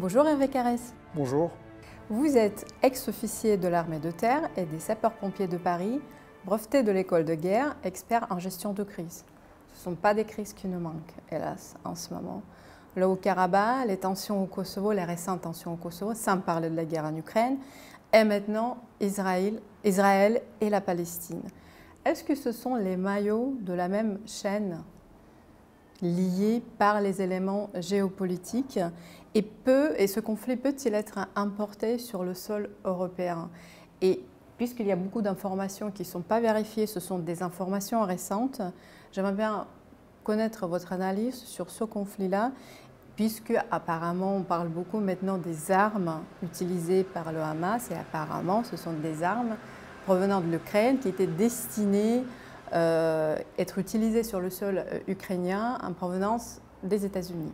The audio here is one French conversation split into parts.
Bonjour Hervé Carès. Bonjour. Vous êtes ex-officier de l'armée de terre et des sapeurs-pompiers de Paris, breveté de l'école de guerre, expert en gestion de crise. Ce ne sont pas des crises qui nous manquent, hélas, en ce moment. Le Haut-Karabakh, les tensions au Kosovo, les récentes tensions au Kosovo, sans parler de la guerre en Ukraine, et maintenant Israël et la Palestine. Est-ce que ce sont les maillots de la même chaîne liés par les éléments géopolitiques et ce conflit peut-il être importé sur le sol européen? Et puisqu'il y a beaucoup d'informations qui ne sont pas vérifiées, ce sont des informations récentes, j'aimerais bien connaître votre analyse sur ce conflit-là, puisque apparemment on parle beaucoup maintenant des armes utilisées par le Hamas, et apparemment ce sont des armes provenant de l'Ukraine qui étaient destinées être utilisées sur le sol ukrainien en provenance des États-Unis.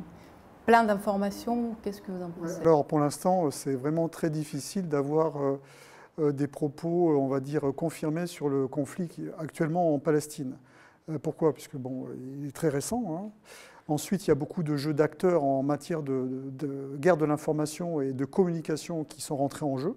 Plein d'informations, qu'est-ce que vous en pensez? Alors pour l'instant, c'est vraiment très difficile d'avoir des propos, on va dire, confirmés sur le conflit actuellement en Palestine. Pourquoi? Puisque bon, il est très récent. Hein. Ensuite, il y a beaucoup de jeux d'acteurs en matière de guerre de l'information et de communication qui sont rentrés en jeu.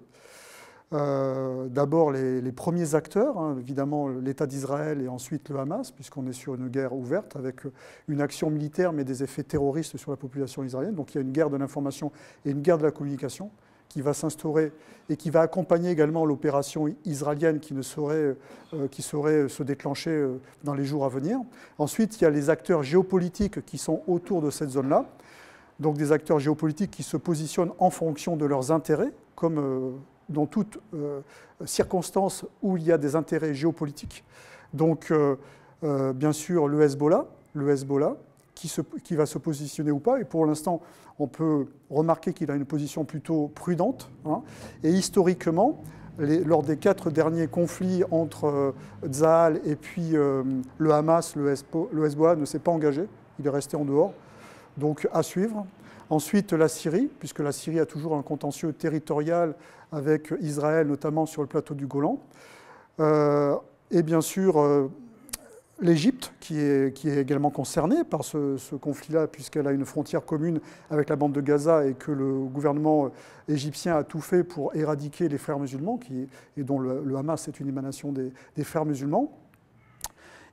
D'abord les premiers acteurs, hein, évidemment l'État d'Israël et ensuite le Hamas, puisqu'on est sur une guerre ouverte avec une action militaire mais des effets terroristes sur la population israélienne. Donc il y a une guerre de l'information et une guerre de la communication qui va s'instaurer et qui va accompagner également l'opération israélienne qui saurait se déclencher dans les jours à venir. Ensuite, il y a les acteurs géopolitiques qui sont autour de cette zone-là. Donc des acteurs géopolitiques qui se positionnent en fonction de leurs intérêts, comme dans toute circonstance où il y a des intérêts géopolitiques. Donc, bien sûr, le Hezbollah qui va se positionner ou pas. Et pour l'instant, on peut remarquer qu'il a une position plutôt prudente. Hein. Et historiquement, lors des 4 derniers conflits entre Tsahal et puis le Hamas, le Hezbollah ne s'est pas engagé. Il est resté en dehors. Donc, à suivre. Ensuite, la Syrie, puisque la Syrie a toujours un contentieux territorial avec Israël, notamment sur le plateau du Golan. Et bien sûr, l'Égypte, qui est également concernée par ce conflit-là, puisqu'elle a une frontière commune avec la bande de Gaza et que le gouvernement égyptien a tout fait pour éradiquer les frères musulmans, et dont le Hamas est une émanation des frères musulmans.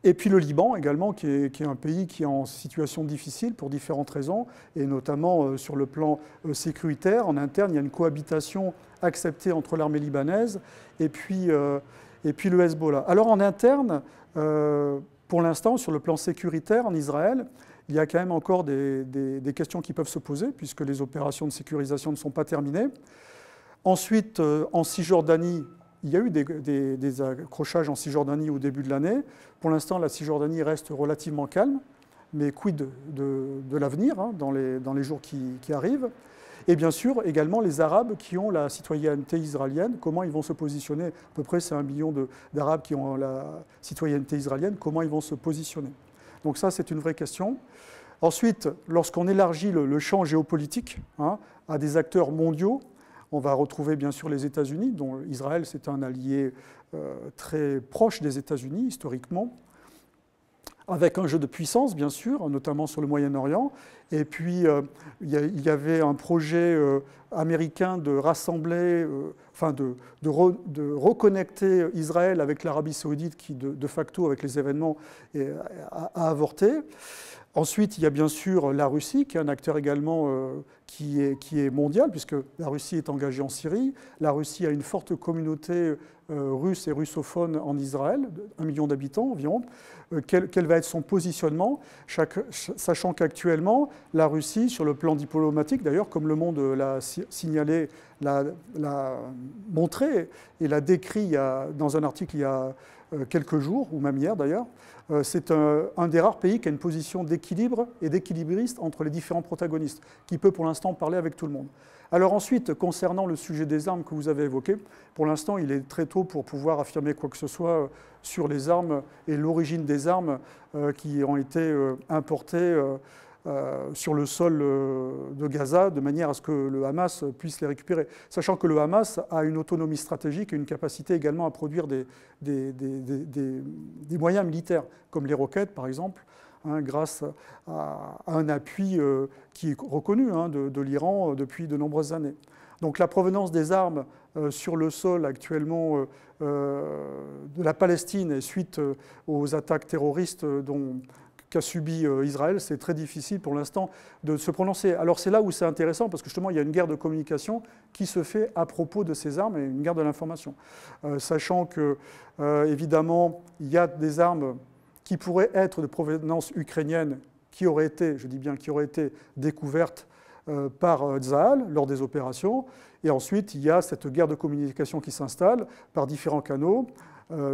Et puis le Liban également, qui est un pays qui est en situation difficile pour différentes raisons, et notamment sur le plan sécuritaire. En interne, il y a une cohabitation acceptée entre l'armée libanaise et puis le Hezbollah. Alors en interne, pour l'instant, sur le plan sécuritaire en Israël, il y a quand même encore des questions qui peuvent se poser, puisque les opérations de sécurisation ne sont pas terminées. Ensuite, en Cisjordanie, il y a eu des accrochages en Cisjordanie au début de l'année. Pour l'instant, la Cisjordanie reste relativement calme, mais quid de l'avenir hein, dans les jours qui arrivent. Et bien sûr, également les Arabes qui ont la citoyenneté israélienne, comment ils vont se positionner? À peu près, c'est 1 million d'Arabes qui ont la citoyenneté israélienne, comment ils vont se positionner? Donc ça, c'est une vraie question. Ensuite, lorsqu'on élargit le champ géopolitique hein, à des acteurs mondiaux, on va retrouver bien sûr les États-Unis, dont Israël c'est un allié très proche des États-Unis historiquement, avec un jeu de puissance bien sûr, notamment sur le Moyen-Orient. Et puis il y avait un projet américain de rassembler, de reconnecter Israël avec l'Arabie saoudite qui de facto avec les événements a avorté. Ensuite, il y a bien sûr la Russie, qui est un acteur également qui est mondial, puisque la Russie est engagée en Syrie. La Russie a une forte communauté russe et russophone en Israël, 1 million d'habitants environ. Quel va être son positionnement, sachant qu'actuellement, la Russie, sur le plan diplomatique, d'ailleurs, comme Le Monde l'a signalé, l'a montré et l'a décrit dans un article il y a quelques jours, ou même hier d'ailleurs, c'est un des rares pays qui a une position d'équilibre et d'équilibriste entre les différents protagonistes, qui peut pour l'instant parler avec tout le monde. Alors ensuite, concernant le sujet des armes que vous avez évoqué, pour l'instant, il est très tôt pour pouvoir affirmer quoi que ce soit sur les armes et l'origine des armes qui ont été importées sur le sol de Gaza, de manière à ce que le Hamas puisse les récupérer. Sachant que le Hamas a une autonomie stratégique et une capacité également à produire des moyens militaires, comme les roquettes par exemple, hein, grâce à un appui qui est reconnu hein, de l'Iran depuis de nombreuses années. Donc la provenance des armes sur le sol actuellement de la Palestine et suite aux attaques terroristes qu'a subi Israël, c'est très difficile pour l'instant de se prononcer. Alors c'est là où c'est intéressant, parce que justement il y a une guerre de communication qui se fait à propos de ces armes, et une guerre de l'information. Sachant que, évidemment, il y a des armes qui pourraient être de provenance ukrainienne, qui auraient été, je dis bien qui auraient été découvertes par Tsahal lors des opérations. Et ensuite, il y a cette guerre de communication qui s'installe par différents canaux.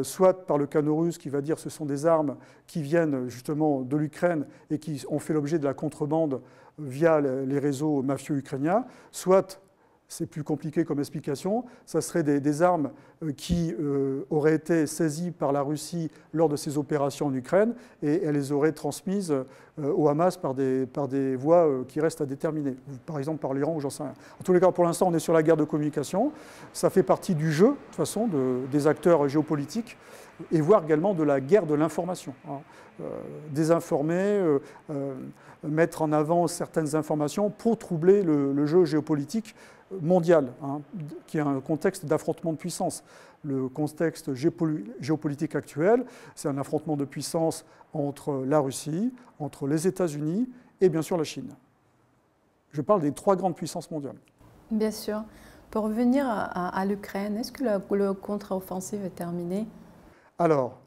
Soit par le canot russe qui va dire que ce sont des armes qui viennent justement de l'Ukraine et qui ont fait l'objet de la contrebande via les réseaux mafieux ukrainiens, soit, c'est plus compliqué comme explication, ça serait des armes qui auraient été saisies par la Russie lors de ces opérations en Ukraine et elle les aurait transmises au Hamas par des voies qui restent à déterminer, par exemple par l'Iran ou j'en sais rien. En tous les cas, pour l'instant, on est sur la guerre de communication. Ça fait partie du jeu, de toute façon, des acteurs géopolitiques et voire également de la guerre de l'information. Désinformer, mettre en avant certaines informations pour troubler le jeu géopolitique mondial, hein, qui est un contexte d'affrontement de puissance. Le contexte géopolitique actuel, c'est un affrontement de puissance entre la Russie, entre les États-Unis et bien sûr la Chine. Je parle des 3 grandes puissances mondiales. Bien sûr. Pour revenir à l'Ukraine, est-ce que le contre-offensive est terminé? Alors,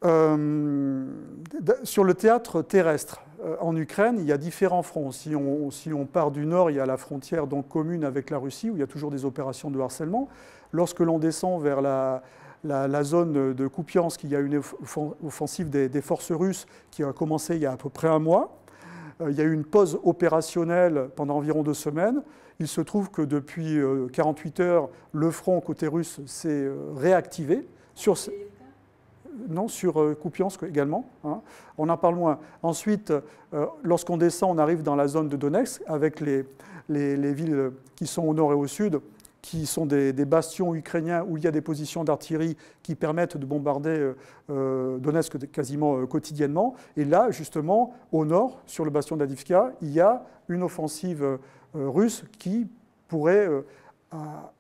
sur le théâtre terrestre, en Ukraine, il y a différents fronts. Si on part du nord, il y a la frontière donc commune avec la Russie, où il y a toujours des opérations de harcèlement. Lorsque l'on descend vers la zone de Kupiansk, il y a une offensive des forces russes qui a commencé il y a à peu près un mois. Il y a eu une pause opérationnelle pendant environ 2 semaines. Il se trouve que depuis 48 heures, le front côté russe s'est réactivé. Non, sur Kupiansk également. Hein. On en parle moins. Ensuite, lorsqu'on descend, on arrive dans la zone de Donetsk, avec les villes qui sont au nord et au sud, qui sont des bastions ukrainiens où il y a des positions d'artillerie qui permettent de bombarder Donetsk quasiment quotidiennement. Et là, justement, au nord, sur le bastion d'Avdiivka, il y a une offensive russe qui pourrait,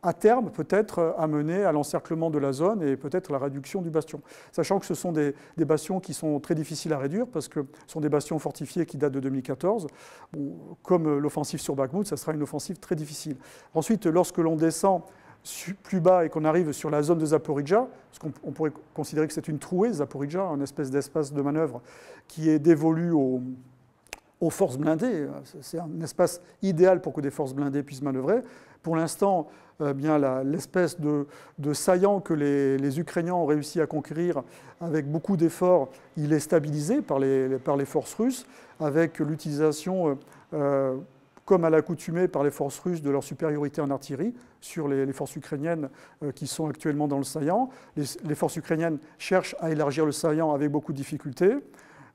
à terme, peut-être amener à l'encerclement de la zone et peut-être à la réduction du bastion. Sachant que ce sont des bastions qui sont très difficiles à réduire parce que ce sont des bastions fortifiés qui datent de 2014. Bon, comme l'offensive sur Bakhmout, ça sera une offensive très difficile. Ensuite, lorsque l'on descend plus bas et qu'on arrive sur la zone de Zaporijjia, parce qu'on pourrait considérer que c'est une trouée, Zaporijjia, une espèce d'espace de manœuvre qui est dévolu aux forces blindées. C'est un espace idéal pour que des forces blindées puissent manœuvrer. Pour l'instant, l'espèce de saillant que les Ukrainiens ont réussi à conquérir avec beaucoup d'efforts, il est stabilisé par les forces russes, avec l'utilisation, comme à l'accoutumée par les forces russes, de leur supériorité en artillerie sur les forces ukrainiennes qui sont actuellement dans le saillant. Les forces ukrainiennes cherchent à élargir le saillant avec beaucoup de difficultés.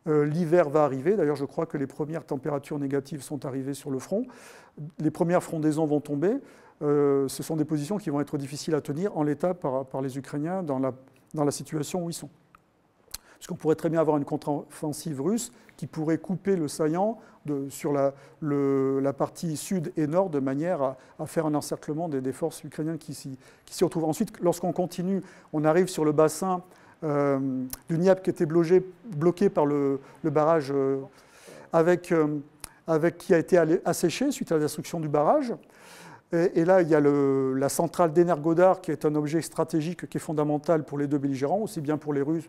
L'hiver va arriver, d'ailleurs je crois que les premières températures négatives sont arrivées sur le front, les premières frondaisons vont tomber, ce sont des positions qui vont être difficiles à tenir en l'état par les Ukrainiens dans la situation où ils sont. Parce qu'on pourrait très bien avoir une contre-offensive russe qui pourrait couper le saillant sur la partie sud et nord de manière à faire un encerclement des forces ukrainiennes qui s'y retrouvent. Ensuite, lorsqu'on continue, on arrive sur le bassin du Dniepr qui était bloqué par le barrage qui a été asséché suite à la destruction du barrage. Et là, il y a la centrale d'Energodar qui est un objet stratégique qui est fondamental pour les deux belligérants, aussi bien pour les Russes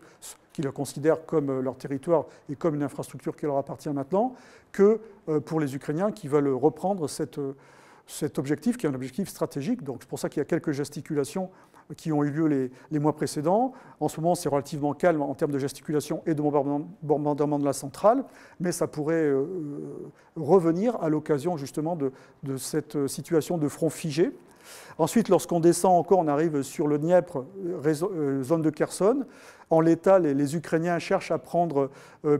qui le considèrent comme leur territoire et comme une infrastructure qui leur appartient maintenant, que pour les Ukrainiens qui veulent reprendre cet objectif qui est un objectif stratégique. Donc c'est pour ça qu'il y a quelques gesticulations qui ont eu lieu les mois précédents. En ce moment, c'est relativement calme en termes de gesticulation et de bombardement de la centrale, mais ça pourrait revenir à l'occasion justement de cette situation de front figé. Ensuite, lorsqu'on descend encore, on arrive sur le Dniepr, zone de Kherson. En l'état, les Ukrainiens cherchent à prendre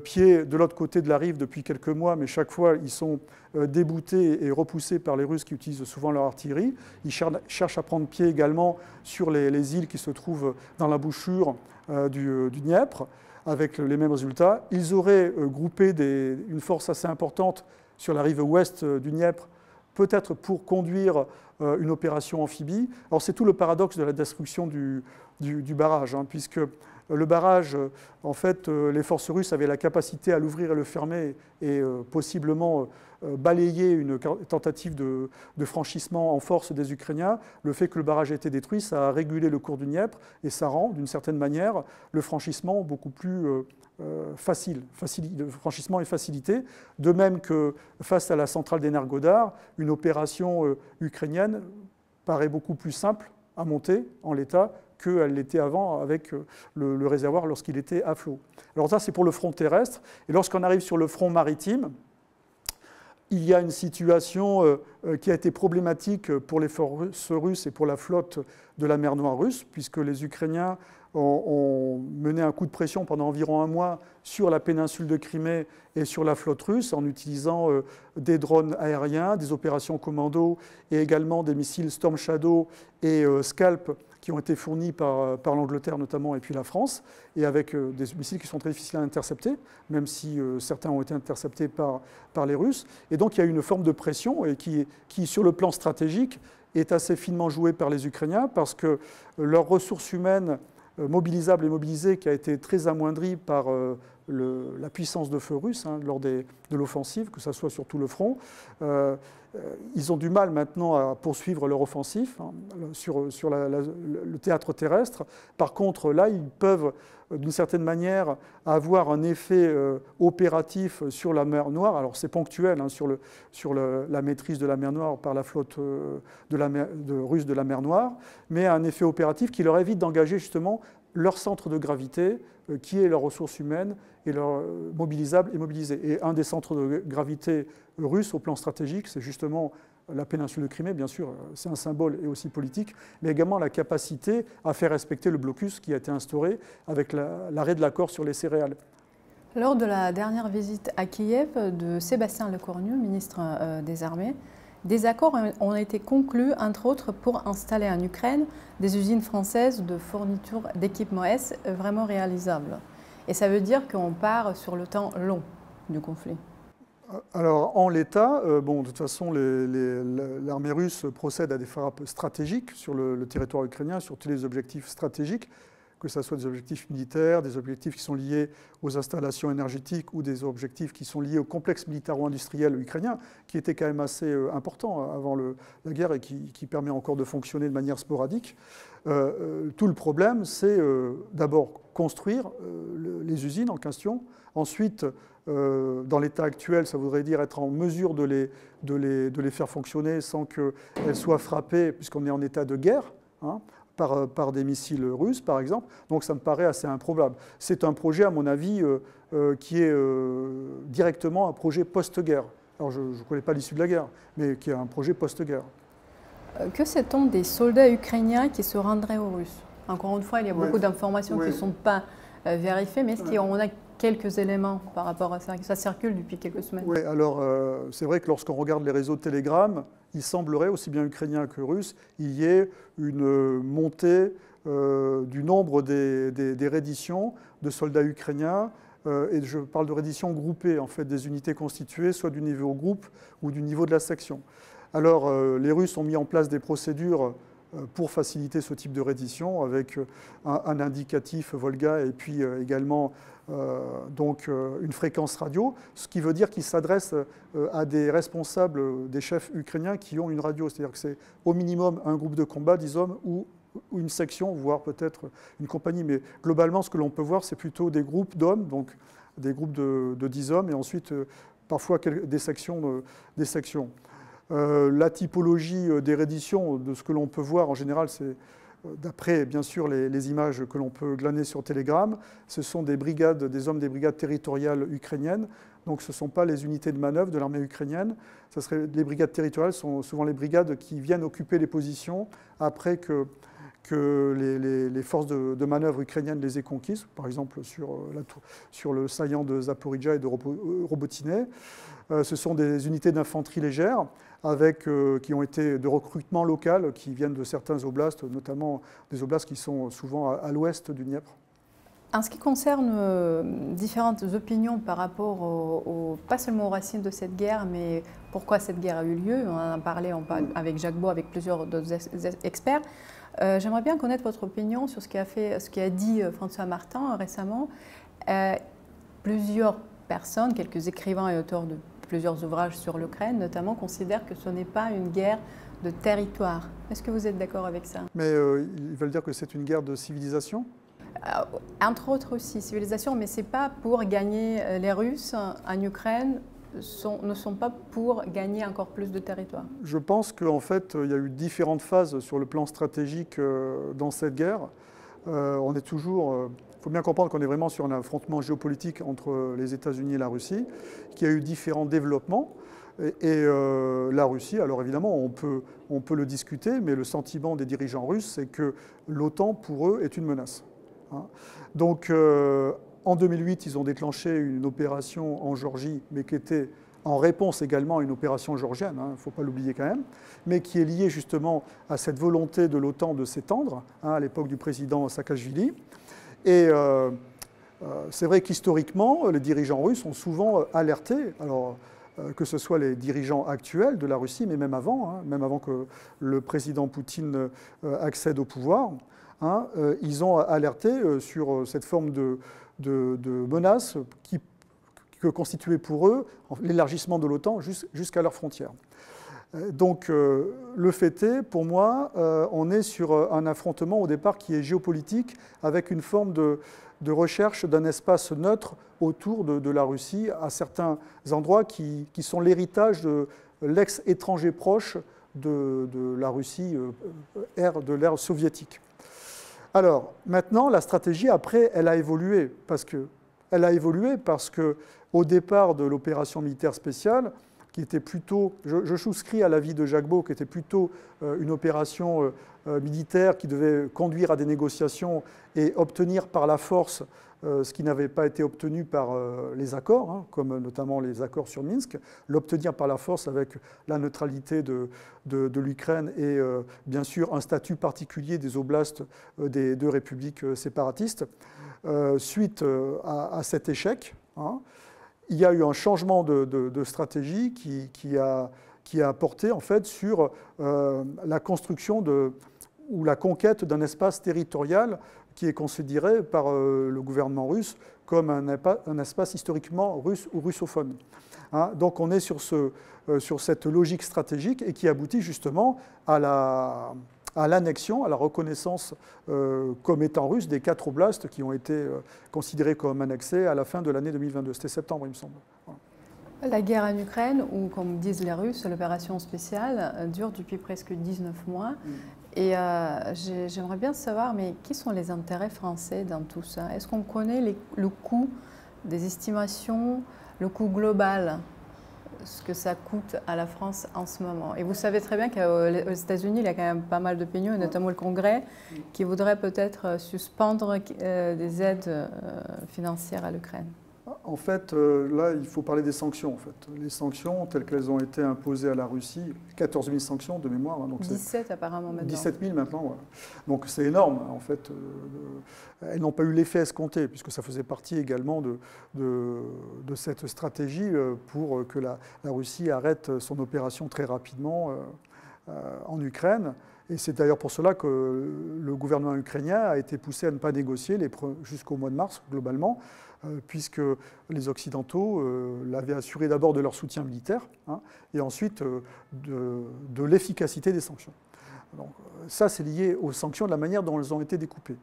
pied de l'autre côté de la rive depuis quelques mois, mais chaque fois, ils sont déboutés et repoussés par les Russes qui utilisent souvent leur artillerie. Ils cherchent à prendre pied également sur les îles qui se trouvent dans l'embouchure du Dniepr. avec les mêmes résultats. Ils auraient groupé une force assez importante sur la rive ouest du Dniepr, peut-être pour conduire une opération amphibie. Alors c'est tout le paradoxe de la destruction du barrage, hein, puisque le barrage, en fait, les forces russes avaient la capacité à l'ouvrir et le fermer et possiblement balayer une tentative de franchissement en force des Ukrainiens. Le fait que le barrage ait été détruit, ça a régulé le cours du Dniepr et ça rend, d'une certaine manière, le franchissement beaucoup plus facile. Le franchissement est facilité. De même que face à la centrale d'Energodar, une opération ukrainienne paraît beaucoup plus simple à monter en l'état qu'elle l'était avant avec le réservoir lorsqu'il était à flot. Alors ça, c'est pour le front terrestre. Et lorsqu'on arrive sur le front maritime, il y a une situation qui a été problématique pour les forces russes et pour la flotte de la mer Noire russe, puisque les Ukrainiens ont mené un coup de pression pendant environ un mois sur la péninsule de Crimée et sur la flotte russe en utilisant des drones aériens, des opérations commando et également des missiles Storm Shadow et Scalp qui ont été fournis par l'Angleterre notamment et puis la France, et avec des missiles qui sont très difficiles à intercepter, même si certains ont été interceptés par les Russes. Et donc il y a une forme de pression et qui sur le plan stratégique, est assez finement jouée par les Ukrainiens parce que leurs ressources humaines mobilisables et mobilisées, qui a été très amoindrie par la puissance de feu russe hein, lors de l'offensive, que ce soit sur tout le front. Ils ont du mal maintenant à poursuivre leur offensif hein, sur le théâtre terrestre. Par contre, là, ils peuvent, d'une certaine manière, avoir un effet opératif sur la mer Noire. Alors, c'est ponctuel hein, sur la maîtrise de la mer Noire par la flotte russe de la mer Noire, mais un effet opératif qui leur évite d'engager justement leur centre de gravité, qui est leurs ressources humaines et leur mobilisables et mobilisés. Et un des centres de gravité russes au plan stratégique, c'est justement la péninsule de Crimée, bien sûr, c'est un symbole et aussi politique, mais également la capacité à faire respecter le blocus qui a été instauré avec l'arrêt de l'accord sur les céréales. Lors de la dernière visite à Kiev de Sébastien Lecornu, ministre des Armées, des accords ont été conclus, entre autres, pour installer en Ukraine des usines françaises de fourniture d'équipements S vraiment réalisables. Et ça veut dire qu'on part sur le temps long du conflit. Alors, en l'état, de toute façon, l'armée russe procède à des frappes stratégiques sur le territoire ukrainien, sur tous les objectifs stratégiques, que ce soit des objectifs militaires, des objectifs qui sont liés aux installations énergétiques ou des objectifs qui sont liés au complexe militaro-industriel ukrainien, qui était quand même assez important avant la guerre et qui permet encore de fonctionner de manière sporadique. Tout le problème, c'est d'abord construire les usines en question. Ensuite, dans l'état actuel, ça voudrait dire être en mesure de les faire fonctionner sans qu'elles soient frappées, puisqu'on est en état de guerre, hein, par des missiles russes, par exemple. Donc ça me paraît assez improbable. C'est un projet, à mon avis, qui est directement un projet post-guerre. Alors je ne connais pas l'issue de la guerre, mais qui est un projet post-guerre. Que sait-on des soldats ukrainiens qui se rendraient aux Russes? Encore une fois, il y a beaucoup d'informations qui ne sont pas vérifiées, mais est-ce qu'on a quelques éléments par rapport à ça? Ça circule depuis quelques semaines. Oui, alors c'est vrai que lorsqu'on regarde les réseaux de Telegram, il semblerait, aussi bien ukrainien que russe, il y ait une montée du nombre des redditions de soldats ukrainiens. Et je parle de redditions groupées, en fait, des unités constituées, soit du niveau groupe ou du niveau de la section. Alors, les Russes ont mis en place des procédures pour faciliter ce type de reddition, avec un indicatif Volga et puis également une fréquence radio, ce qui veut dire qu'ils s'adressent à des responsables, des chefs ukrainiens qui ont une radio, c'est-à-dire que c'est au minimum un groupe de combat, 10 hommes, ou une section, voire peut-être une compagnie. Mais globalement, ce que l'on peut voir, c'est plutôt des groupes d'hommes, donc des groupes de 10 hommes, et ensuite parfois des sections. La typologie des redditions, de ce que l'on peut voir en général, c'est d'après bien sûr les images que l'on peut glaner sur Telegram, ce sont des brigades, des hommes des brigades territoriales ukrainiennes. Donc ce ne sont pas les unités de manœuvre de l'armée ukrainienne. Les brigades territoriales sont souvent les brigades qui viennent occuper les positions après que les forces de manœuvre ukrainiennes les aient conquises, par exemple sur le saillant de Zaporizhzhia et de Robotyne. Ce sont des unités d'infanterie légère qui ont été de recrutement local, qui viennent de certains oblasts, notamment des oblasts qui sont souvent à l'ouest du Dniepr. En ce qui concerne différentes opinions par rapport pas seulement aux racines de cette guerre, mais pourquoi cette guerre a eu lieu, on en a parlé avec Jacques Beau, avec plusieurs d'autres experts. J'aimerais bien connaître votre opinion sur ce qu'a dit François Martin récemment. Plusieurs personnes, quelques écrivains et auteurs de plusieurs ouvrages sur l'Ukraine notamment, considèrent que ce n'est pas une guerre de territoire. Est-ce que vous êtes d'accord avec ça? Mais ils veulent dire que c'est une guerre de civilisation? Entre autres aussi, civilisation, mais ce n'est pas pour gagner. Les Russes en Ukraine ne sont pas pour gagner encore plus de territoire. Je pense qu'en fait, il y a eu différentes phases sur le plan stratégique dans cette guerre. On est toujours... Il faut bien comprendre qu'on est vraiment sur un affrontement géopolitique entre les États-Unis et la Russie, qui a eu différents développements. Et la Russie, alors évidemment, on peut le discuter, mais le sentiment des dirigeants russes, c'est que l'OTAN, pour eux, est une menace. Donc, en 2008, ils ont déclenché une opération en Géorgie, mais qui était en réponse également à une opération géorgienne, il ne faut pas l'oublier quand même, mais qui est liée justement à cette volonté de l'OTAN de s'étendre, à l'époque du président Saakashvili. Et c'est vrai qu'historiquement, les dirigeants russes ont souvent alerté, alors que ce soit les dirigeants actuels de la Russie, mais même avant que le président Poutine accède au pouvoir, ils ont alerté sur cette forme de menace que constituait pour eux l'élargissement de l'OTAN jusqu'à leurs frontières. Donc le fait est, pour moi, on est sur un affrontement au départ qui est géopolitique avec une forme de recherche d'un espace neutre autour de la Russie à certains endroits qui sont l'héritage de l'ex-étranger proche de la Russie de l'ère soviétique. Alors maintenant, la stratégie après, elle a évolué parce que au départ de l'opération militaire spéciale, qui était plutôt, je souscris à l'avis de Jacques Beau, qui était plutôt une opération militaire qui devait conduire à des négociations et obtenir par la force ce qui n'avait pas été obtenu par les accords, comme notamment les accords sur Minsk, l'obtenir par la force avec la neutralité de l'Ukraine et bien sûr un statut particulier des oblasts des deux républiques séparatistes. Suite à cet échec, il y a eu un changement de stratégie qui a porté en fait sur la construction ou la conquête d'un espace territorial qui est considéré par le gouvernement russe comme un espace historiquement russe ou russophone. Donc on est sur cette logique stratégique et qui aboutit justement à l'annexion, à la reconnaissance comme étant russe des 4 oblasts qui ont été considérés comme annexés à la fin de l'année 2022. C'était septembre, il me semble. Voilà. La guerre en Ukraine, ou comme disent les Russes, l'opération spéciale, dure depuis presque 19 mois. Et j'aimerais bien savoir, mais qui sont les intérêts français dans tout ça? Est-ce qu'on connaît le coût des estimations, le coût global, ce que ça coûte à la France en ce moment? Et vous savez très bien qu'aux États-Unis, il y a quand même pas mal d'opinions, notamment le Congrès, qui voudrait peut-être suspendre des aides financières à l'Ukraine. En fait, là, il faut parler des sanctions. En fait. Les sanctions, telles qu'elles ont été imposées à la Russie, 14 000 sanctions de mémoire. Donc 17 apparemment maintenant. 17 000 maintenant, voilà. Donc c'est énorme, en fait. Elles n'ont pas eu l'effet escompté, puisque ça faisait partie également de cette stratégie pour que la Russie arrête son opération très rapidement en Ukraine. Et c'est d'ailleurs pour cela que le gouvernement ukrainien a été poussé à ne pas négocier jusqu'au mois de mars, globalement, puisque les Occidentaux l'avaient assuré d'abord de leur soutien militaire, et ensuite de l'efficacité des sanctions. Donc, ça, c'est lié aux sanctions, de la manière dont elles ont été découpées.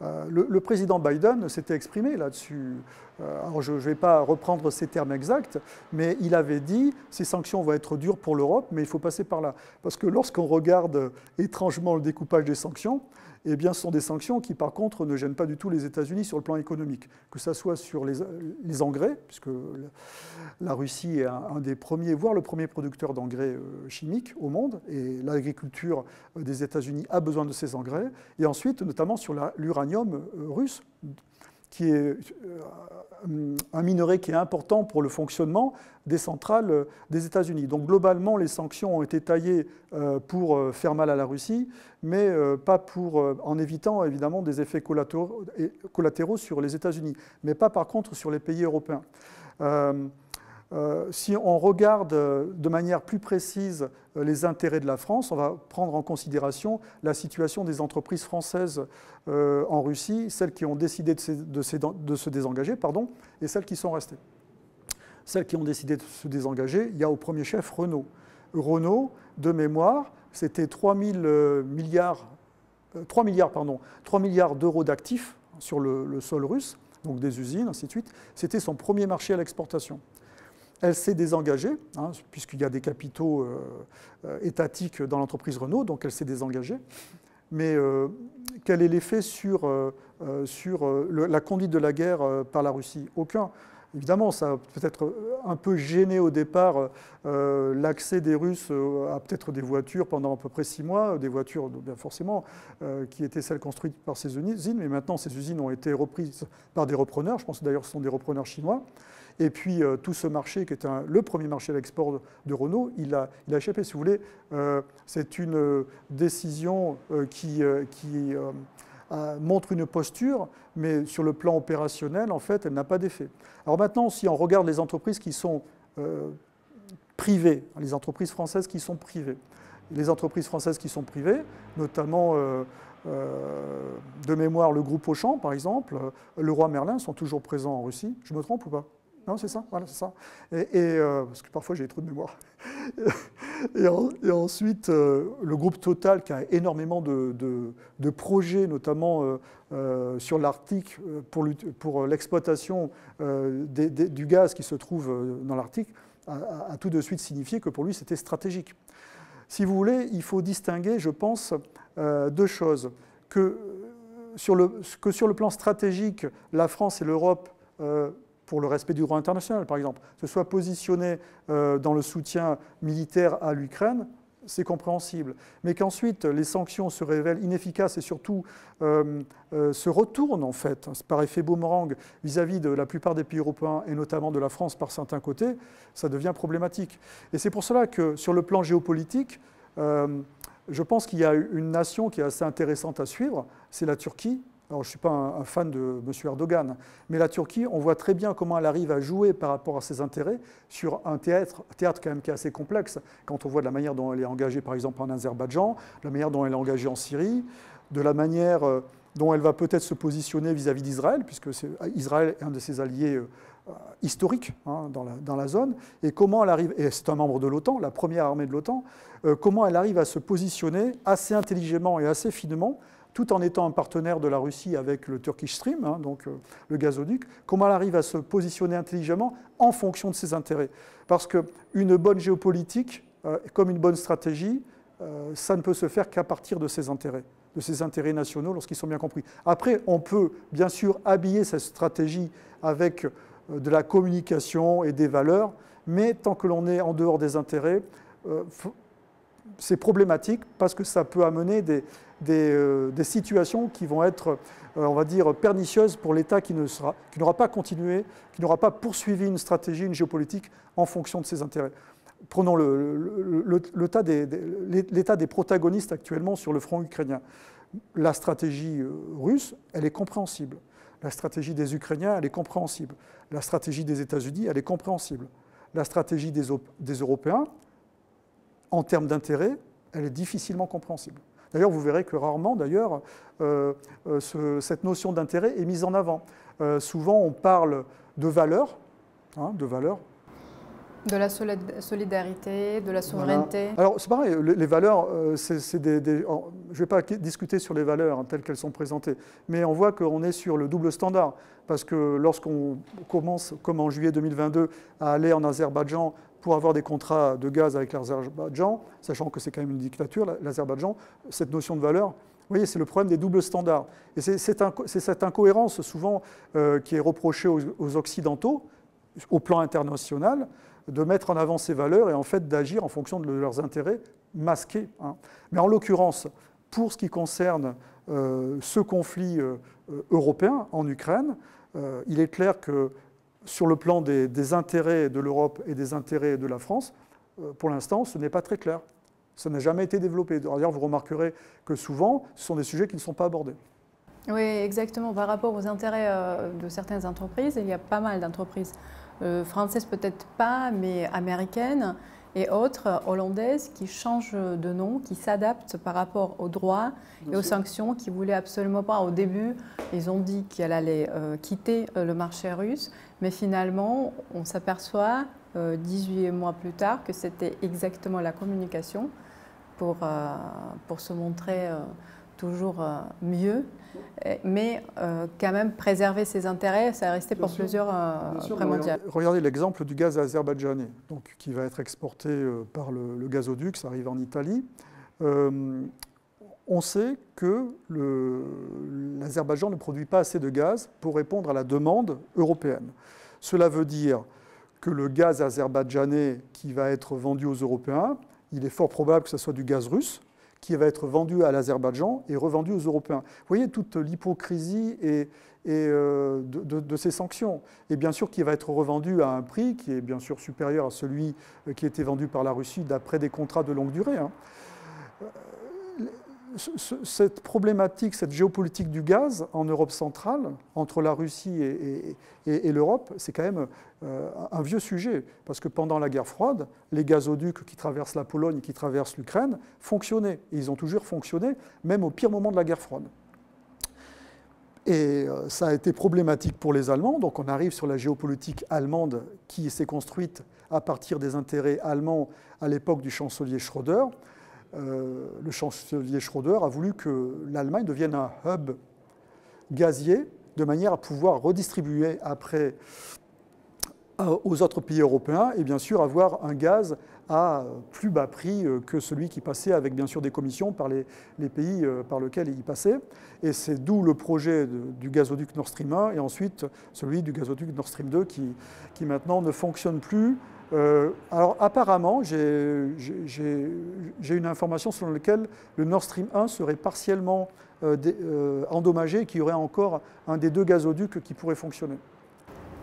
Le président Biden s'était exprimé là-dessus. Alors je ne vais pas reprendre ces termes exacts, mais il avait dit « ces sanctions vont être dures pour l'Europe, mais il faut passer par là ». Parce que lorsqu'on regarde étrangement le découpage des sanctions, eh bien, ce sont des sanctions qui, par contre, ne gênent pas du tout les États-Unis sur le plan économique. Que ce soit sur les engrais, puisque la Russie est un des premiers, voire le premier producteur d'engrais chimiques au monde, et l'agriculture des États-Unis a besoin de ces engrais, et ensuite, notamment sur l'uranium russe, qui est un minerai qui est important pour le fonctionnement des centrales des États-Unis. Donc globalement, les sanctions ont été taillées pour faire mal à la Russie, mais pas en évitant évidemment des effets collatéraux sur les États-Unis, mais pas par contre sur les pays européens. Si on regarde de manière plus précise les intérêts de la France, on va prendre en considération la situation des entreprises françaises en Russie, celles qui ont décidé de se désengager, et celles qui sont restées. Celles qui ont décidé de se désengager, il y a au premier chef Renault. Renault, de mémoire, c'était 3 milliards d'euros d'actifs sur le sol russe, donc des usines, ainsi de suite. C'était son premier marché à l'exportation. Elle s'est désengagée, puisqu'il y a des capitaux étatiques dans l'entreprise Renault, donc elle s'est désengagée. Mais quel est l'effet sur la conduite de la guerre par la Russie? Aucun. Évidemment, ça a peut-être un peu gêné au départ l'accès des Russes à peut-être des voitures pendant à peu près 6 mois, des voitures bien forcément qui étaient celles construites par ces usines, mais maintenant ces usines ont été reprises par des repreneurs, je pense d'ailleurs que ce sont des repreneurs chinois. Et puis tout ce marché, qui est le premier marché à l'export de Renault, il a échappé. Si vous voulez, c'est une décision qui montre une posture, mais sur le plan opérationnel, en fait, elle n'a pas d'effet. Alors maintenant, si on regarde les entreprises qui sont privées, les entreprises françaises qui sont privées, notamment de mémoire le groupe Auchan, par exemple, Leroy Merlin sont toujours présents en Russie. Je me trompe ou pas? Non, c'est ça, voilà, c'est ça. Parce que parfois j'ai trop de mémoire. Et ensuite, le groupe Total qui a énormément de projets, notamment sur l'Arctique, pour l'exploitation du gaz qui se trouve dans l'Arctique, a tout de suite signifié que pour lui c'était stratégique. Si vous voulez, il faut distinguer, je pense, deux choses. Que sur le plan stratégique, la France et l'Europe, pour le respect du droit international, par exemple, se soient positionnés dans le soutien militaire à l'Ukraine, c'est compréhensible. Mais qu'ensuite les sanctions se révèlent inefficaces et surtout se retournent en fait, par effet boomerang vis-à-vis de la plupart des pays européens et notamment de la France par certains côtés, ça devient problématique. Et c'est pour cela que sur le plan géopolitique, je pense qu'il y a une nation qui est assez intéressante à suivre, c'est la Turquie. Alors, je ne suis pas un fan de M. Erdogan, mais la Turquie, on voit très bien comment elle arrive à jouer par rapport à ses intérêts sur un théâtre quand même qui est assez complexe, quand on voit de la manière dont elle est engagée, par exemple, en Azerbaïdjan, de la manière dont elle est engagée en Syrie, de la manière dont elle va peut-être se positionner vis-à-vis d'Israël, puisque Israël est un de ses alliés historiques dans la zone, et comment elle arrive, et c'est un membre de l'OTAN, la première armée de l'OTAN, comment elle arrive à se positionner assez intelligemment et assez finement, tout en étant un partenaire de la Russie avec le Turkish Stream, donc le gazoduc, comment elle arrive à se positionner intelligemment en fonction de ses intérêts. Parce qu'une bonne géopolitique, comme une bonne stratégie, ça ne peut se faire qu'à partir de ses intérêts nationaux lorsqu'ils sont bien compris. Après, on peut bien sûr habiller cette stratégie avec de la communication et des valeurs, mais tant que l'on est en dehors des intérêts, c'est problématique parce que ça peut amener des situations qui vont être, on va dire, pernicieuses pour l'État qui n'aura pas continué, qui n'aura pas poursuivi une stratégie, une géopolitique en fonction de ses intérêts. Prenons l'état des protagonistes actuellement sur le front ukrainien. La stratégie russe, elle est compréhensible. La stratégie des Ukrainiens, elle est compréhensible. La stratégie des États-Unis, elle est compréhensible. La stratégie des Européens, en termes d'intérêt, elle est difficilement compréhensible. D'ailleurs, vous verrez que rarement, d'ailleurs, cette notion d'intérêt est mise en avant. Souvent, on parle de valeurs, de la solidarité, de la souveraineté. Voilà. Alors, c'est pareil, les valeurs, je ne vais pas discuter sur les valeurs telles qu'elles sont présentées, mais on voit qu'on est sur le double standard, parce que lorsqu'on commence, comme en juillet 2022, à aller en Azerbaïdjan pour avoir des contrats de gaz avec l'Azerbaïdjan, sachant que c'est quand même une dictature, l'Azerbaïdjan, cette notion de valeur, vous voyez, c'est le problème des doubles standards. Et c'est cette incohérence souvent qui est reprochée aux Occidentaux, au plan international, de mettre en avant ces valeurs et en fait d'agir en fonction de leurs intérêts masqués. Mais en l'occurrence, pour ce qui concerne ce conflit européen en Ukraine, il est clair que sur le plan des intérêts de l'Europe et des intérêts de la France, pour l'instant, ce n'est pas très clair. Ça n'a jamais été développé. D'ailleurs, vous remarquerez que souvent, ce sont des sujets qui ne sont pas abordés. Oui, exactement. Par rapport aux intérêts de certaines entreprises, il y a pas mal d'entreprises françaises peut-être pas, mais américaines et autres, hollandaises, qui changent de nom, qui s'adaptent par rapport aux droits et aux sanctions, qui ne voulaient absolument pas. Au début, ils ont dit qu'elle allait quitter le marché russe, mais finalement, on s'aperçoit 18 mois plus tard que c'était exactement la communication pour se montrer toujours mieux, mais quand même préserver ses intérêts, ça est resté pour plusieurs pré-mondiales. Regardez l'exemple du gaz azerbaïdjanais, donc, qui va être exporté par le gazoduc, ça arrive en Italie. On sait que l'Azerbaïdjan ne produit pas assez de gaz pour répondre à la demande européenne. Cela veut dire que le gaz azerbaïdjanais qui va être vendu aux Européens, il est fort probable que ce soit du gaz russe, qui va être vendu à l'Azerbaïdjan et revendu aux Européens. Vous voyez toute l'hypocrisie de ces sanctions. Et bien sûr, qui va être revendu à un prix qui est bien sûr supérieur à celui qui était vendu par la Russie d'après des contrats de longue durée. Cette problématique, cette géopolitique du gaz en Europe centrale, entre la Russie et l'Europe, c'est quand même un vieux sujet. Parce que pendant la guerre froide, les gazoducs qui traversent la Pologne et qui traversent l'Ukraine fonctionnaient. Et ils ont toujours fonctionné, même au pire moment de la guerre froide. Et ça a été problématique pour les Allemands. Donc on arrive sur la géopolitique allemande qui s'est construite à partir des intérêts allemands à l'époque du chancelier Schröder. Le chancelier Schröder a voulu que l'Allemagne devienne un hub gazier de manière à pouvoir redistribuer après aux autres pays européens et bien sûr avoir un gaz à plus bas prix que celui qui passait avec bien sûr des commissions par les pays par lesquels il passait. Et c'est d'où le projet du gazoduc Nord Stream 1 et ensuite celui du gazoduc Nord Stream 2 qui maintenant ne fonctionne plus. Alors apparemment, j'ai une information selon laquelle le Nord Stream 1 serait partiellement endommagé et qu'il y aurait encore un des deux gazoducs qui pourrait fonctionner.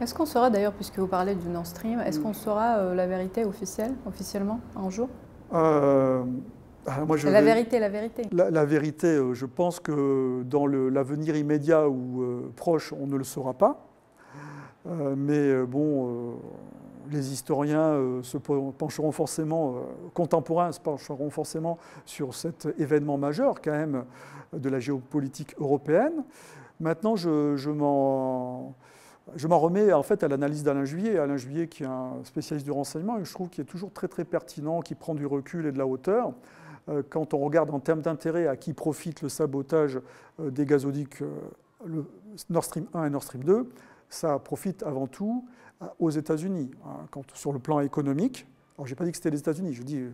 Est-ce qu'on saura d'ailleurs, puisque vous parlez du Nord Stream, est-ce qu'on saura la vérité officiellement, un jour la vérité. La vérité, je pense que dans l'avenir immédiat ou proche, on ne le saura pas. Mais bon... les historiens se pencheront forcément, contemporains se pencheront forcément sur cet événement majeur quand même de la géopolitique européenne. Maintenant, je m'en remets en fait à l'analyse d'Alain Juillet. Alain Juillet qui est un spécialiste du renseignement et je trouve qu'il est toujours très très pertinent, qui prend du recul et de la hauteur. Quand on regarde en termes d'intérêt à qui profite le sabotage des gazoducs Nord Stream 1 et Nord Stream 2, ça profite avant tout aux États-Unis. Sur le plan économique, alors je n'ai pas dit que c'était les États-Unis, je dis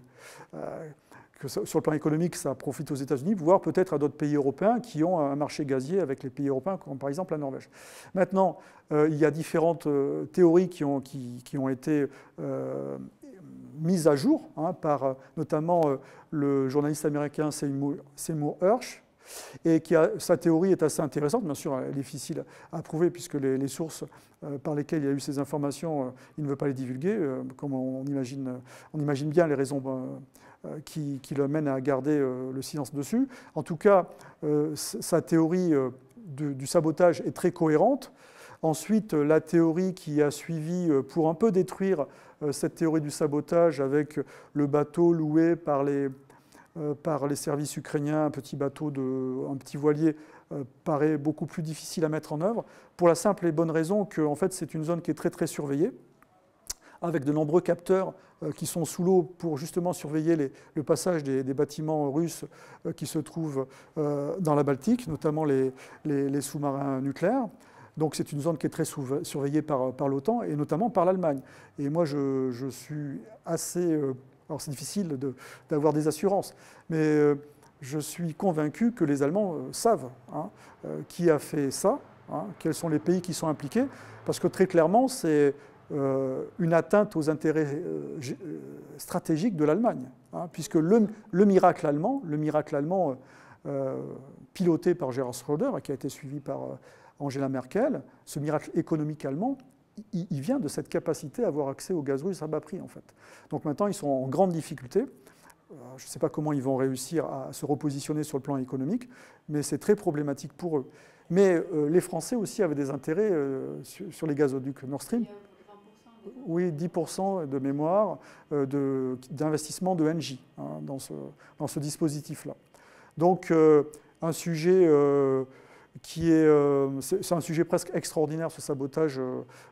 que sur le plan économique, ça profite aux États-Unis, voire peut-être à d'autres pays européens qui ont un marché gazier avec les pays européens, comme par exemple la Norvège. Maintenant, il y a différentes théories qui ont été mises à jour par notamment le journaliste américain Seymour Hersh, et sa théorie est assez intéressante, bien sûr elle est difficile à prouver puisque les sources par lesquelles il y a eu ces informations, il ne veut pas les divulguer, comme on imagine bien les raisons qui le mènent à garder le silence dessus. En tout cas, sa théorie du sabotage est très cohérente. Ensuite, la théorie qui a suivi pour un peu détruire cette théorie du sabotage avec le bateau loué par les services ukrainiens, un petit bateau, un petit voilier, paraît beaucoup plus difficile à mettre en œuvre, pour la simple et bonne raison que en fait, c'est une zone qui est très très surveillée, avec de nombreux capteurs qui sont sous l'eau pour justement surveiller le passage des bâtiments russes qui se trouvent dans la Baltique, notamment les sous-marins nucléaires. Donc c'est une zone qui est très surveillée par l'OTAN et notamment par l'Allemagne. Et moi je suis assez... alors c'est difficile d'avoir des assurances, mais je suis convaincu que les Allemands savent qui a fait ça, quels sont les pays qui sont impliqués, parce que très clairement c'est une atteinte aux intérêts stratégiques de l'Allemagne, puisque le miracle allemand piloté par Gerhard Schröder, qui a été suivi Angela Merkel, ce miracle économique allemand, il vient de cette capacité à avoir accès au gaz russe à bas prix, en fait. Donc maintenant, ils sont en grande difficulté. Je ne sais pas comment ils vont réussir à se repositionner sur le plan économique, mais c'est très problématique pour eux. Mais les Français aussi avaient des intérêts sur les gazoducs Nord Stream. Oui, 10% de mémoire d'investissement de Engie dans ce dispositif-là. Donc, un sujet c'est un sujet presque extraordinaire, ce sabotage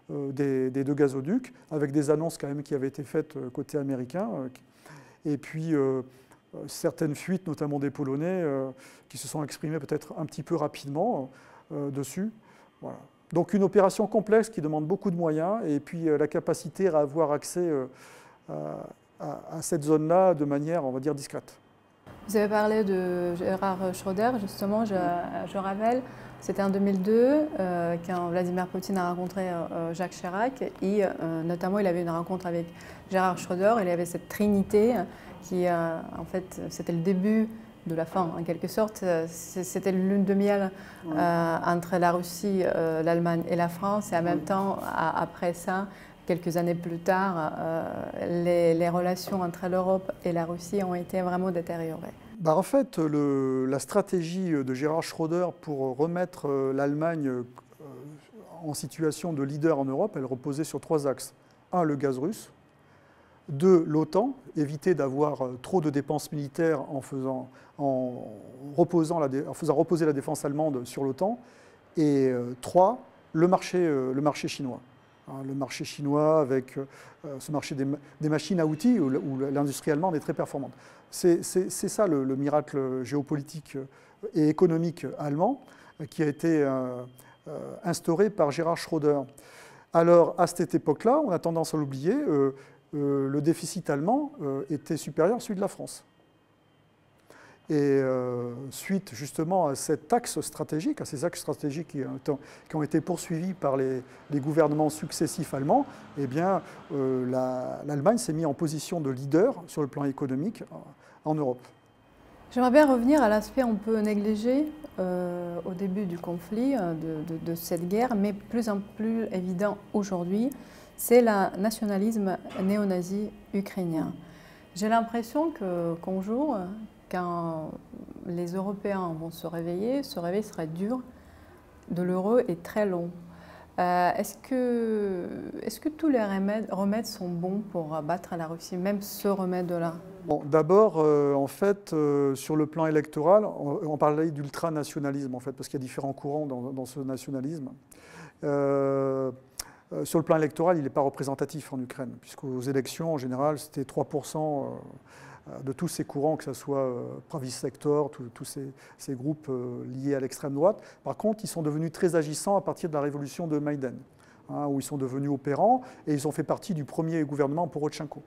des deux gazoducs, avec des annonces quand même qui avaient été faites côté américain. Et puis, certaines fuites, notamment des Polonais, qui se sont exprimées peut-être un petit peu rapidement dessus. Voilà. Donc une opération complexe qui demande beaucoup de moyens et puis la capacité à avoir accès à cette zone-là de manière, on va dire, discrète. Vous avez parlé de Gerhard Schröder, justement, je rappelle, c'était en 2002 quand Vladimir Poutine a rencontré Jacques Chirac et notamment il avait une rencontre avec Gerhard Schröder, il y avait cette trinité qui, en fait, c'était le début de la fin, en quelque sorte. C'était le lune de miel entre la Russie, l'Allemagne et la France. Et en même temps, après ça, quelques années plus tard, les relations entre l'Europe et la Russie ont été vraiment détériorées. Bah en fait, la stratégie de Gerhard Schröder pour remettre l'Allemagne en situation de leader en Europe, elle reposait sur 3 axes. 1, le gaz russe. 2, l'OTAN, éviter d'avoir trop de dépenses militaires en faisant reposer la défense allemande sur l'OTAN. Et 3, le marché chinois. Le marché chinois avec ce marché des machines à outils où l'industrie allemande est très performante. C'est ça le miracle géopolitique et économique allemand qui a été instauré par Gerhard Schröder. Alors à cette époque-là, on a tendance à l'oublier, le déficit allemand était supérieur à celui de la France. Et suite justement à cet axe stratégique, à ces axes stratégiques qui ont été poursuivis par les gouvernements successifs allemands, eh bien l'Allemagne s'est mise en position de leader sur le plan économique en Europe. J'aimerais bien revenir à l'aspect un peu négligé au début du conflit, de cette guerre, mais plus en plus évident aujourd'hui, c'est le nationalisme néo-nazi ukrainien. J'ai l'impression qu'un jour, quand les Européens vont se réveiller, ce réveil sera dur, douloureux et très long. Est-ce que tous les remèdes sont bons pour battre la Russie, même ce remède-là? Bon, d'abord, en fait, sur le plan électoral, on parlait d'ultranationalisme, en fait, parce qu'il y a différents courants dans ce nationalisme. Sur le plan électoral, il n'est pas représentatif en Ukraine, puisqu'aux élections, en général, c'était 3% de tous ces courants, que ce soit Pravi Sector, tous ces groupes liés à l'extrême droite. Par contre, ils sont devenus très agissants à partir de la révolution de Maïdan, où ils sont devenus opérants, et ils ont fait partie du premier gouvernement Porochenko.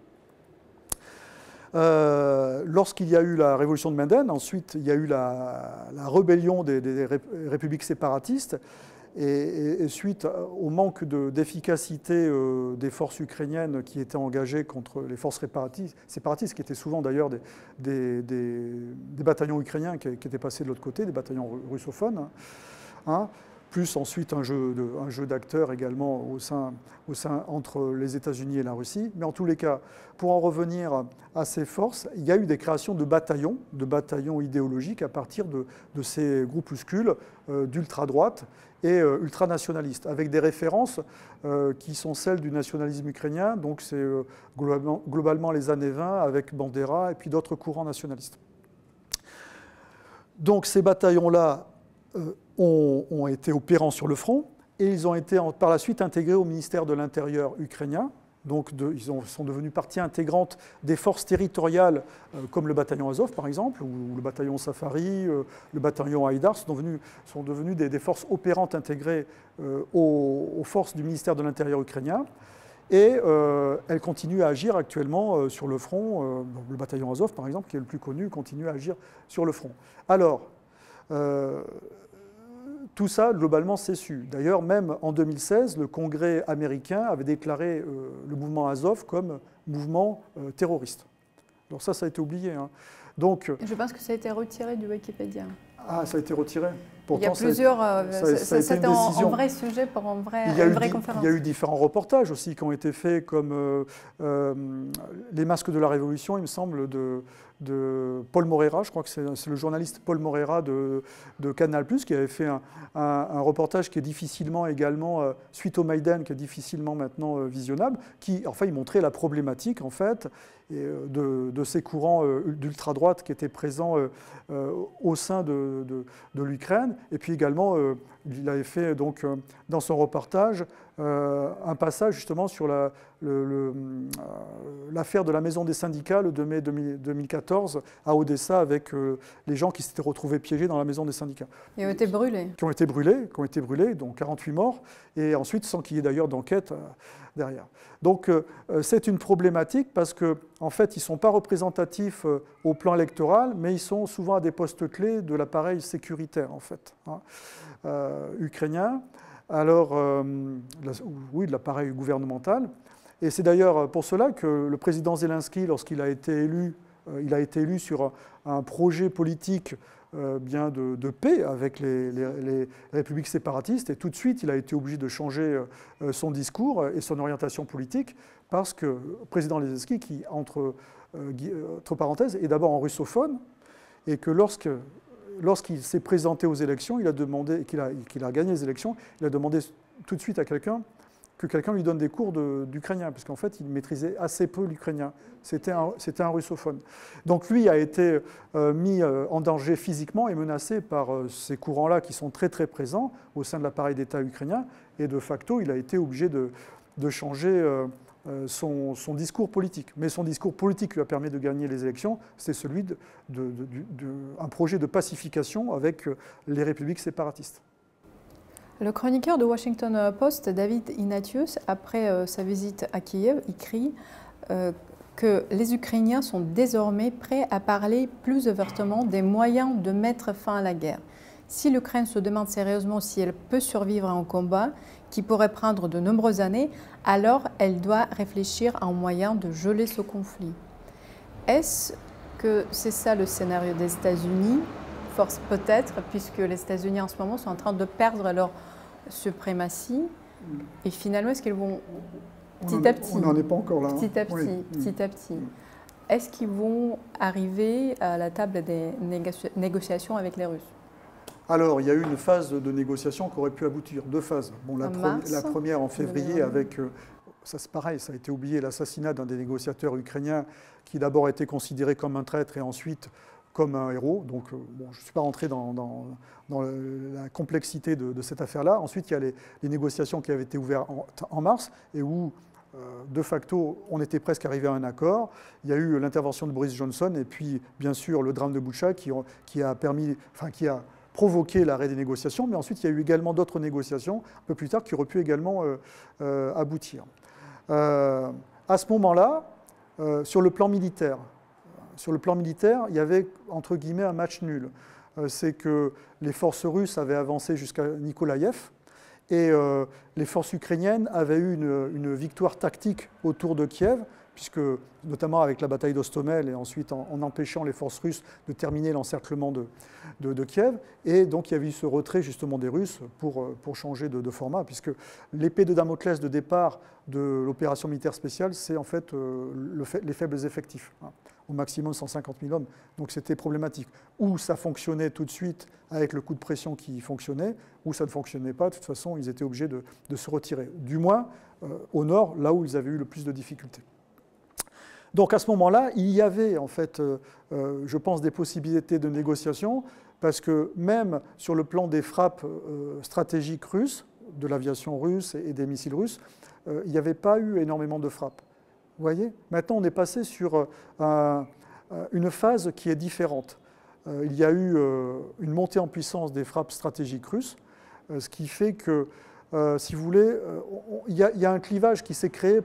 Lorsqu'il y a eu la révolution de Maïdan, ensuite il y a eu la rébellion des républiques séparatistes, et suite au manque d'efficacité des forces ukrainiennes qui étaient engagées contre les forces séparatistes qui étaient souvent d'ailleurs des bataillons ukrainiens qui étaient passés de l'autre côté, des bataillons russophones, plus ensuite un jeu d'acteurs également au sein entre les États-Unis et la Russie. Mais en tous les cas, pour en revenir à ces forces, il y a eu des créations de bataillons idéologiques à partir de ces groupuscules d'ultra-droite et ultranationalistes, avec des références qui sont celles du nationalisme ukrainien, donc c'est globalement les années 20 avec Bandera et puis d'autres courants nationalistes. Donc ces bataillons-là ont été opérants sur le front et ils ont été par la suite intégrés au ministère de l'Intérieur ukrainien. Donc ils sont devenus partie intégrante des forces territoriales comme le bataillon Azov par exemple, ou le bataillon Safari, le bataillon Haïdar sont devenus des forces opérantes intégrées aux forces du ministère de l'Intérieur ukrainien. Et elles continuent à agir actuellement sur le front. Le bataillon Azov par exemple, qui est le plus connu, continue à agir sur le front. Alors, tout ça, globalement, c'est su. D'ailleurs, même en 2016, le Congrès américain avait déclaré le mouvement Azov comme mouvement terroriste. Alors ça a été oublié. Donc, je pense que ça a été retiré du Wikipédia. Ah, ça a été retiré. Pourtant, il y a plusieurs. C'était un vrai sujet pour une vraie conférence. Il y a eu différents reportages aussi qui ont été faits, comme Les Masques de la Révolution, il me semble, de Paul Moreira. Je crois que c'est le journaliste Paul Moreira de Canal+, qui avait fait un reportage qui est difficilement également, suite au Maïdan, qui est difficilement maintenant visionnable, qui, enfin, il montrait la problématique, en fait, de ces courants d'ultra-droite qui étaient présents au sein de l'Ukraine. Et puis également, il avait fait donc, dans son reportage un passage justement sur l'affaire de la maison des syndicats le 2 mai 2014 à Odessa avec les gens qui s'étaient retrouvés piégés dans la maison des syndicats. Ils ont été brûlés. Qui ont été brûlés, donc 48 morts, et ensuite sans qu'il y ait d'ailleurs d'enquête derrière. Donc c'est une problématique parce qu'en fait, ils ne sont pas représentatifs au plan électoral, mais ils sont souvent à des postes clés de l'appareil sécuritaire, en fait, ukrainien. Alors, oui, de l'appareil gouvernemental. Et c'est d'ailleurs pour cela que le président Zelensky, lorsqu'il a été élu, il a été élu sur un projet politique bien de paix avec les républiques séparatistes, et tout de suite il a été obligé de changer son discours et son orientation politique parce que le président Zelensky, qui entre parenthèses est d'abord en russophone, et que lorsqu'il s'est présenté aux élections, il a demandé, qu'il a gagné les élections, il a demandé tout de suite à que quelqu'un lui donne des cours d'ukrainien, parce qu'en fait, il maîtrisait assez peu l'ukrainien. C'était un russophone. Donc lui a été mis en danger physiquement et menacé par ces courants-là qui sont très très présents au sein de l'appareil d'État ukrainien, et de facto, il a été obligé de changer son discours politique. Mais son discours politique lui a permis de gagner les élections, c'est celui d'un projet de pacification avec les républiques séparatistes. Le chroniqueur de Washington Post, David Ignatius, après sa visite à Kiev, écrit que les Ukrainiens sont désormais prêts à parler plus ouvertement des moyens de mettre fin à la guerre. Si l'Ukraine se demande sérieusement si elle peut survivre à un combat qui pourrait prendre de nombreuses années, alors elle doit réfléchir à un moyen de geler ce conflit. Est-ce que c'est ça le scénario des États-Unis? Force peut-être, puisque les États-Unis en ce moment sont en train de perdre leur suprématie. Et finalement, est-ce qu'ils vont petit à petit, on n'en est pas encore là. Petit à petit, oui. Petit à petit. Est-ce qu'ils vont arriver à la table des négociations avec les Russes? Alors, il y a eu une phase de négociation qui aurait pu aboutir, deux phases. Bon, la première en février avec, ça c'est pareil, ça a été oublié, l'assassinat d'un des négociateurs ukrainiens qui d'abord a été considéré comme un traître et ensuite comme un héros. Donc, bon, je ne suis pas rentré dans la complexité de cette affaire-là. Ensuite, il y a les négociations qui avaient été ouvertes en mars et où, de facto, on était presque arrivé à un accord. Il y a eu l'intervention de Boris Johnson et puis, bien sûr, le drame de Boutcha qui a provoqué l'arrêt des négociations. Mais ensuite, il y a eu également d'autres négociations, un peu plus tard, qui auraient pu également aboutir. À ce moment-là, sur le plan militaire, il y avait, entre guillemets, un match nul. C'est que les forces russes avaient avancé jusqu'à Nikolaïev et les forces ukrainiennes avaient eu une victoire tactique autour de Kiev, puisque, notamment avec la bataille d'Hostomel et ensuite en empêchant les forces russes de terminer l'encerclement de Kiev. Et donc il y avait eu ce retrait justement des Russes pour changer de format, puisque l'épée de Damoclès de départ de l'opération militaire spéciale, c'est en fait les faibles effectifs. Au maximum 150 000 hommes, donc c'était problématique. Ou ça fonctionnait tout de suite avec le coup de pression qui fonctionnait, ou ça ne fonctionnait pas, de toute façon ils étaient obligés de se retirer. Du moins au nord, là où ils avaient eu le plus de difficultés. Donc à ce moment-là, il y avait en fait, je pense, des possibilités de négociation, parce que même sur le plan des frappes stratégiques russes, de l'aviation russe et des missiles russes, il n'y avait pas eu énormément de frappes. Vous voyez? Maintenant, on est passé sur une phase qui est différente. Il y a eu une montée en puissance des frappes stratégiques russes, ce qui fait que, si vous voulez, il y a un clivage qui s'est créé,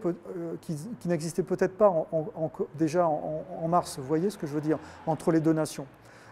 qui n'existait peut-être pas déjà en mars, vous voyez ce que je veux dire, entre les deux nations.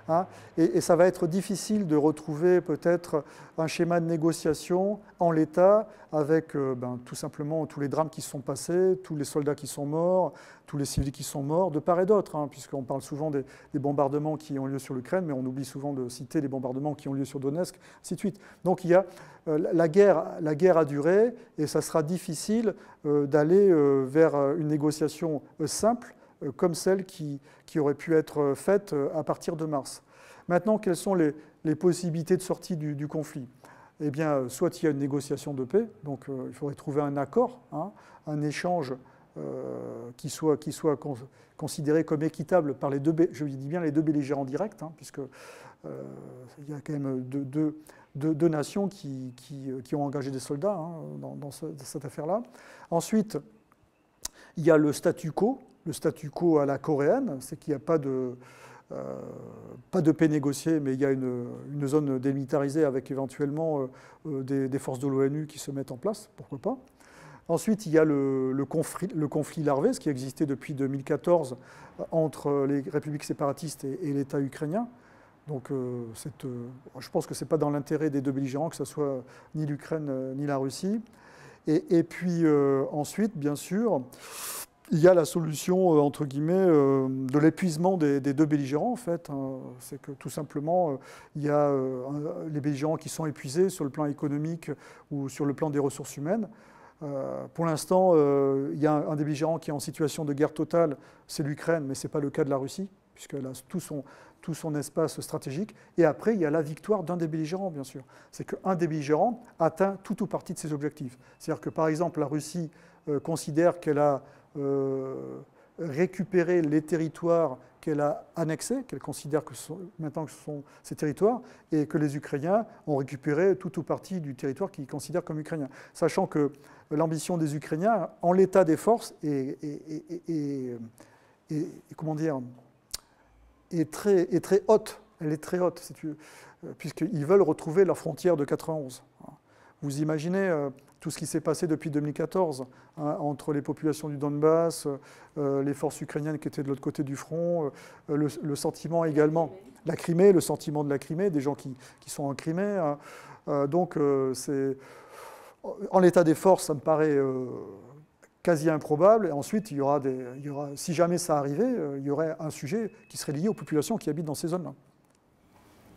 hein, et ça va être difficile de retrouver peut-être un schéma de négociation en l'état avec tout simplement tous les drames qui se sont passés, tous les soldats qui sont morts, tous les civils qui sont morts, de part et d'autre, hein, puisqu'on parle souvent des bombardements qui ont lieu sur l'Ukraine, mais on oublie souvent de citer les bombardements qui ont lieu sur Donetsk, ainsi de suite. Donc il y a, la guerre a duré, et ça sera difficile d'aller vers une négociation simple, comme celle qui aurait pu être faite à partir de mars. Maintenant, quelles sont les possibilités de sortie du conflit? Eh bien, soit il y a une négociation de paix, donc il faudrait trouver un accord, hein, un échange qui soit considéré comme équitable par les deux, je dis bien les deux belligérants directs, hein, puisque il y a quand même deux nations qui ont engagé des soldats, hein, dans cette affaire-là. Ensuite, il y a le statu quo à la coréenne, c'est qu'il n'y a pas de paix négociée, mais il y a une zone démilitarisée avec éventuellement des forces de l'ONU qui se mettent en place, pourquoi pas. Ensuite, il y a le conflit larvé, ce qui existait depuis 2014 entre les républiques séparatistes et l'État ukrainien. Donc je pense que ce n'est pas dans l'intérêt des deux belligérants que ce soit ni l'Ukraine ni la Russie. Et puis ensuite, bien sûr, il y a la solution, entre guillemets, de l'épuisement des deux belligérants, en fait. Hein. C'est que tout simplement, il y a les belligérants qui sont épuisés sur le plan économique ou sur le plan des ressources humaines. Pour l'instant, il y a un des belligérants qui est en situation de guerre totale, c'est l'Ukraine, mais ce n'est pas le cas de la Russie, puisqu'elle a tout son espace stratégique. Et après, il y a la victoire d'un des belligérants, bien sûr. C'est qu'un des belligérants atteint tout ou partie de ses objectifs. C'est-à-dire que, par exemple, la Russie considère qu'elle a récupéré les territoires qu'elle a annexés, qu'elle considère maintenant que ce sont ses territoires, et que les Ukrainiens ont récupéré tout ou partie du territoire qu'ils considèrent comme ukrainien. Sachant que l'ambition des Ukrainiens, en l'état des forces, comment dire, est très haute. Elle est très haute, puisqu'ils veulent retrouver leur frontière de 91. Vous imaginez tout ce qui s'est passé depuis 2014, hein, entre les populations du Donbass, les forces ukrainiennes qui étaient de l'autre côté du front, le sentiment également, la Crimée, le sentiment de la Crimée, des gens qui sont en Crimée. Hein. Donc, en l'état des forces, ça me paraît quasi improbable. Et ensuite, si jamais ça arrivait, il y aurait un sujet qui serait lié aux populations qui habitent dans ces zones-là.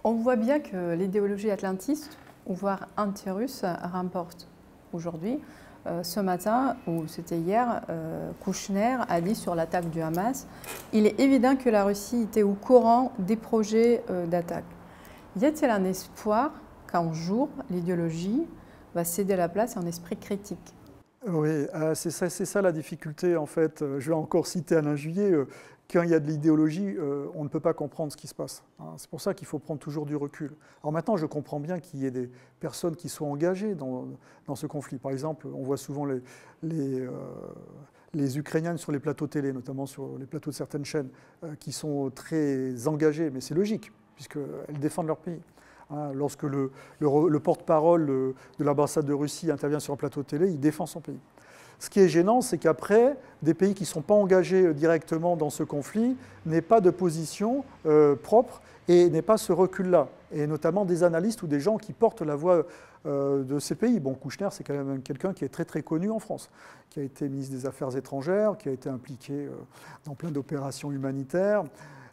On voit bien que l'idéologie atlantiste, ou voire anti-russe, remporte aujourd'hui. Ce matin, ou c'était hier, Kouchner a dit sur l'attaque du Hamas, il est évident que la Russie était au courant des projets d'attaque. Y a-t-il un espoir qu'un jour, l'idéologie va céder la place à un esprit critique? Oui, c'est ça la difficulté, en fait. Je vais encore citer Alain Juillet. Quand il y a de l'idéologie, on ne peut pas comprendre ce qui se passe. Hein. C'est pour ça qu'il faut prendre toujours du recul. Alors maintenant, je comprends bien qu'il y ait des personnes qui soient engagées dans ce conflit. Par exemple, on voit souvent les Ukrainiennes sur les plateaux télé, notamment sur les plateaux de certaines chaînes, qui sont très engagées, mais c'est logique, puisqu'elles défendent leur pays. Hein, lorsque le porte-parole de l'ambassade de Russie intervient sur un plateau télé, il défend son pays. Ce qui est gênant, c'est qu'après, des pays qui ne sont pas engagés directement dans ce conflit n'aient pas de position propre et n'aient pas ce recul-là. Et notamment des analystes ou des gens qui portent la voix de ces pays. Bon, Kouchner, c'est quand même quelqu'un qui est très très connu en France, qui a été ministre des Affaires étrangères, qui a été impliqué dans plein d'opérations humanitaires.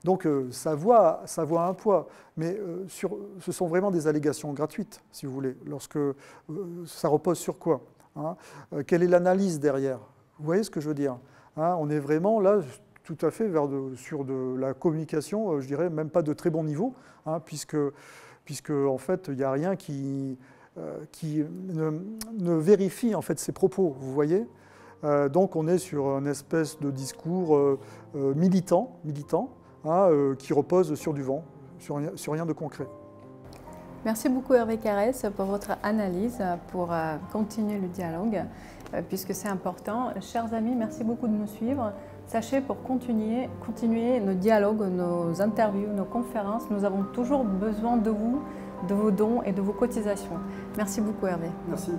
Donc ça voit un poids, mais ce sont vraiment des allégations gratuites, si vous voulez, lorsque ça repose sur quoi, hein, quelle est l'analyse derrière? Vous voyez ce que je veux dire, hein? On est vraiment là tout à fait sur de la communication, je dirais même pas de très bon niveau, hein, puisque en fait il n'y a rien qui ne vérifie en fait ces propos, vous voyez. Donc on est sur une espèce de discours militant, qui repose sur du vent, sur rien de concret. Merci beaucoup Hervé Carès pour votre analyse, pour continuer le dialogue, puisque c'est important. Chers amis, merci beaucoup de nous suivre. Sachez, pour continuer nos dialogues, nos interviews, nos conférences, nous avons toujours besoin de vous, de vos dons et de vos cotisations. Merci beaucoup Hervé. Merci.